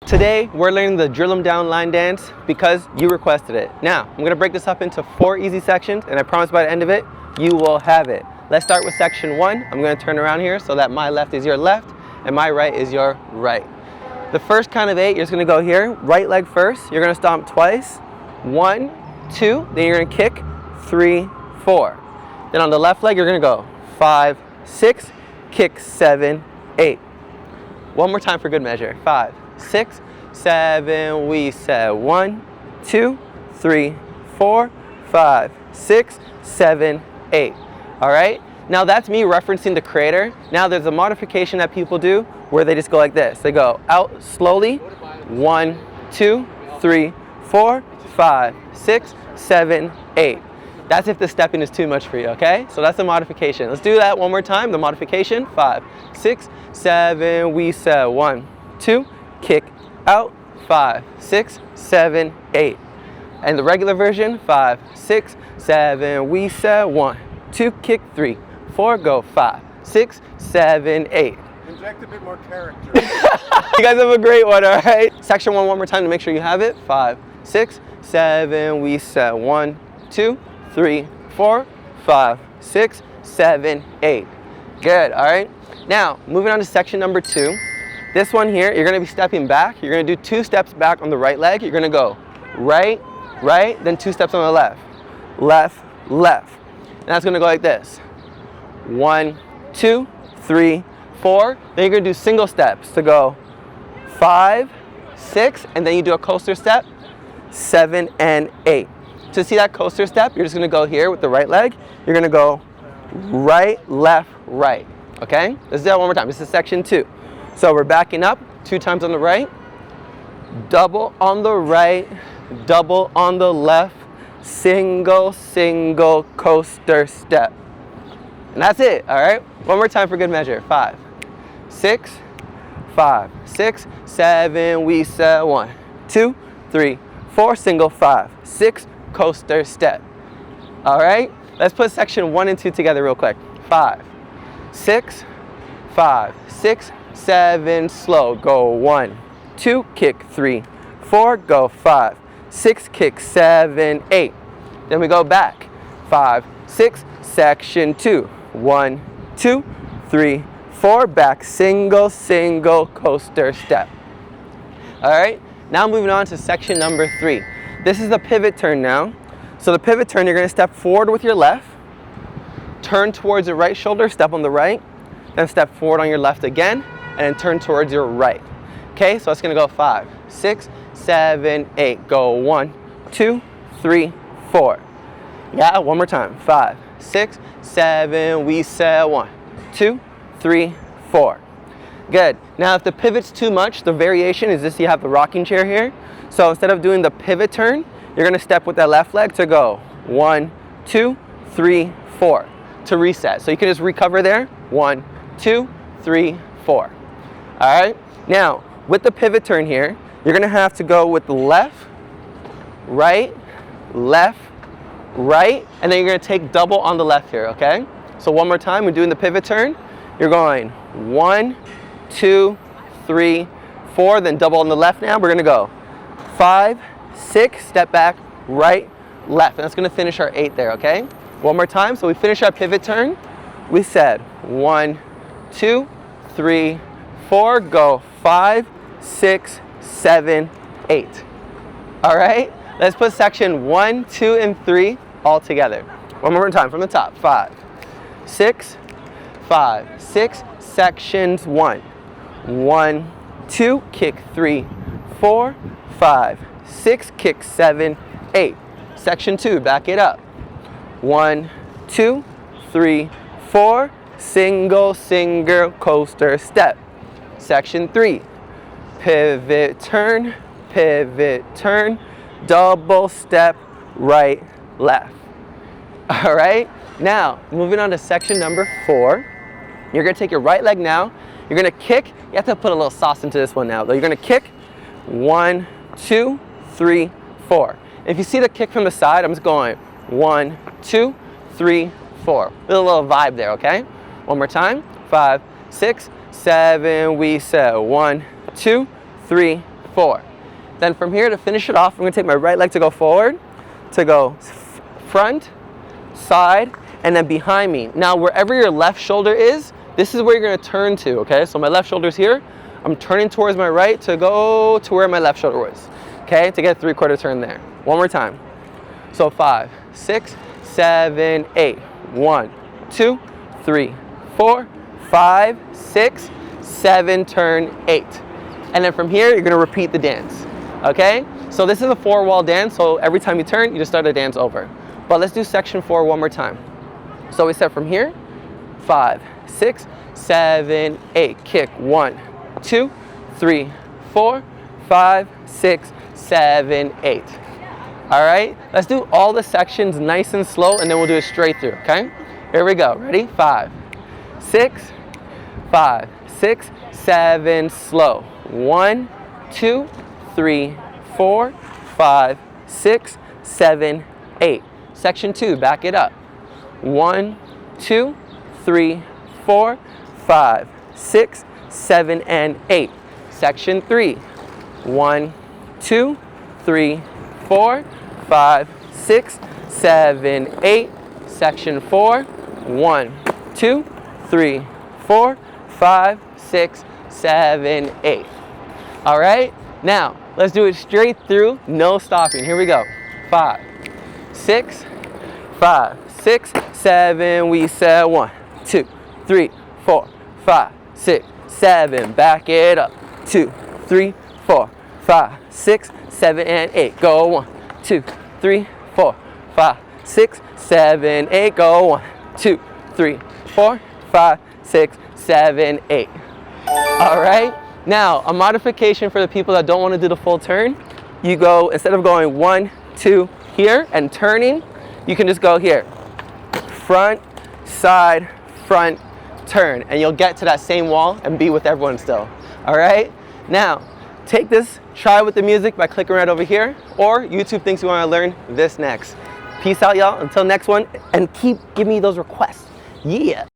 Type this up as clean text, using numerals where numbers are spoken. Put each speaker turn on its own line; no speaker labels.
Today, we're learning the drill 'em down line dance because you requested it. Now, I'm gonna break this up into 4 easy sections, and I promise by the end of it, you will have it. Let's start with section 1. I'm gonna turn around here so that my left is your left, and my right is your right. The first count of 8, you're just gonna go here, right leg first. You're gonna stomp twice. 1, 2, then you're gonna kick, 3, 4. Then on the left leg, you're gonna go 5, 6, kick 7, 8. One more time for good measure. 5, 6, 7, we said 1, 2, 3, 4, 5, 6, 7, 8. All right? Now that's me referencing the creator. Now there's a modification that people do where they just go like this. They go out slowly. 1, 2, 3, 4, 5, 6, 7, 8. That's if the stepping is too much for you, okay? So that's the modification. Let's do that one more time. The modification. 5, 6, 7, we said 1, 2, kick out, 5, 6, 7, 8. And the regular version, 5, 6, 7, we said 1, 2, kick 3, 4, go 5, 6, 7, 8.
Inject a bit more character.
You guys have a great one, all right? Section 1 more time to make sure you have it. 5, 6, 7, we said 1, 2, 3, 4, 5, 6, 7, 8. Good, all right? Now, moving on to section number 2. This one here, you're gonna be stepping back. You're gonna do 2 steps back on the right leg. You're gonna go right, right, then 2 steps on the left. Left, left. And that's gonna go like this. 1, 2, 3, 4. Then you're gonna do single steps to go 5, 6, and then you do a coaster step, 7 and 8. To see that coaster step, you're just gonna go here with the right leg. You're gonna go right, left, right. Okay? Let's do that one more time. This is section 2. So we're backing up 2 times on the right, double on the right, double on the left, single, single, coaster step. And that's it, all right? One more time for good measure. 5, 6, 5, 6, 7, we said 1, 2, 3, 4, single, 5, 6, coaster step. All right? Let's put section 1 and 2 together real quick. 5, 6, 5, 6, 7, slow, go 1, 2, kick 3, 4, go 5, 6, kick 7, 8. Then we go back. 5, 6, section 2, 1, 2, 3, 4, back, single, single, coaster step. All right, now moving on to section number 3. This is the pivot turn now. So the pivot turn, you're gonna step forward with your left, turn towards your right shoulder, step on the right, then step forward on your left again, and then turn towards your right. Okay, so it's gonna go 5, 6, 7, 8. Go 1, 2, 3, 4. Yeah, one more time. 5, 6, 7, we said 1, 2, 3, 4. Good. Now if the pivot's too much, the variation is this: you have the rocking chair here. So instead of doing the pivot turn, you're gonna step with that left leg to go 1, 2, 3, 4 to reset. So you can just recover there. 1, 2, 3, 4. All right. Now with the pivot turn here, you're gonna have to go with the left, right, left, right, and then you're gonna take double on the left here. Okay. So one more time, we're doing the pivot turn. You're going 1, 2, 3, 4, then double on the left. Now we're gonna go 5, 6, step back, right, left. And that's gonna finish our 8 there, okay? One more time. So we finish our pivot turn. We said 1, 2, 3, 4, go 5, 6, 7, 8. All right? Let's put section 1, 2, and 3 all together. One more time from the top. 5, 6, 5, 6, sections 1, 1, 2, kick 3, 4, 5, 6, kick 7, 8. Section 2, back it up. 1, 2, 3, 4, single, single, coaster step. Section 3, pivot, turn, double step, right, left. All right, now moving on to section number 4. You're gonna take your right leg now. You're gonna kick. You have to put a little sauce into this one now, though. You're gonna kick 1, 2, 3, 4. If you see the kick from the side, I'm just going 1, 2, 3, 4. With a little vibe there, okay? One more time. 5, 6, 7. We said 1, 2, 3, 4. Then from here, to finish it off, I'm gonna take my right leg to go forward, to go front, side, and then behind me. Now, wherever your left shoulder is, this is where you're gonna turn to, okay? So my left shoulder's here. I'm turning towards my right to go to where my left shoulder was, okay? To get a 3/4 turn there. One more time. So 5, 6, 7, 8. 1, 2, 3, 4, 5, 6, 7, turn 8. And then from here, you're gonna repeat the dance, okay? So this is a 4-wall dance, so every time you turn, you just start a dance over. But let's do section 4 one more time. So we start from here, 5, 6, 7, 8. Kick 1, 2, 3, 4, 5, 6, 7, 8. All right, let's do all the sections nice and slow, and then we'll do it straight through, okay? Here we go, ready? 5, 6, 5, 6, 7, slow. 1, 2, 3, 4, 5, 6, 7, 8. Section 2, back it up. 1, 2, 3, 4, 5, 6, 7, and 8. Section 3. 1, 2, 3, 4, 5, 6, 7, 8. Section 4. 1, 2, 3, 4, 5, 6, 7, 8. All right, now let's do it straight through, no stopping. Here we go. 5, 6, 5, 6, 7. We said 1, 2, 3, 4, 5, 6, 7. Back it up. 2, 3, 4, 5, 6, 7, and 8. Go 1, 2, 3, 4, 5, 6, 7, 8. Go 1, 2, 3, 4, 5, 6, 7, 8. All right. Now, a modification for the people that don't want to do the full turn, you go, instead of going 1, 2 here and turning, you can just go here. Front, side, front, turn, and you'll get to that same wall and be with everyone still. All right. Now, take this, try it with the music by clicking right over here, or YouTube thinks you want to learn this next. Peace out, y'all. Until next one, and keep giving me those requests. Yeah.